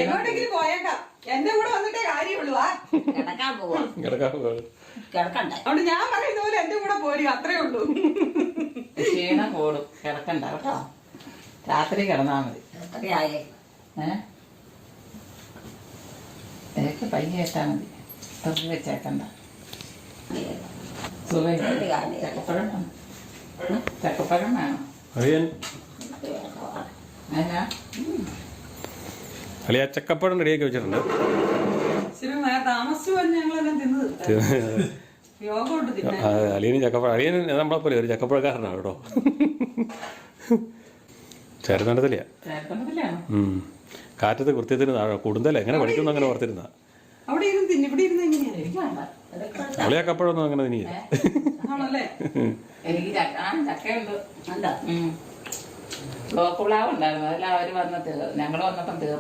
എങ്ങോട്ടെങ്കിലും പോയേക്കാം. എന്റെ കൂടെ വന്നിട്ടേ കാര്യമുള്ളൂ. കിടക്കാൻ പോവാ. കിടക്കണ്ടേ? അതുകൊണ്ട് ഞാൻ പറയുന്ന പോലെ എന്റെ കൂടെ പോരും, അത്രേ ഉള്ളൂ. ക്ഷീണം കൂടും. കിടക്കണ്ട കേട്ടോ, രാത്രി കിടന്നാ മതി. എത്രയായേ? എനിക്ക് പയ്യെ ഇട്ടാ മതി, തെറി വെച്ചേക്കണ്ട. ചക്കപ്പഴം വേണം. ചക്കപ്പഴം വേണം. അളിയ ചക്കപ്പഴം റെഡിയാക്കി വെച്ചിട്ടുണ്ട്. താമസിച്ചു വന്ന് ഞങ്ങളെല്ലാം തിന്നത്. അളിയനും ചക്കപ്പഴം, അളിയൻ നമ്മളെ പോലെ ഒരു ചക്കപ്പഴക്കാരനാണ് കേട്ടോ. ചേർത്തണ്ടത്തില്ല, കാറ്റത്ത് കൃത്യത്തിന് കുടുന്തല്ല എങ്ങനെ പഠിക്കുന്നു അങ്ങനെ ഓർത്തിരുന്ന അവളെ ചക്കപ്പഴൊന്നും അങ്ങനെ തിന്നില്ല. എനിക്ക് ചക്കയുണ്ട്. ബ്ലോക്ക് പ്ലാവ് ഉണ്ടായിരുന്നു, അതെല്ലാം അവര് വന്ന് ഞങ്ങൾ വന്നപ്പം തീർന്നു.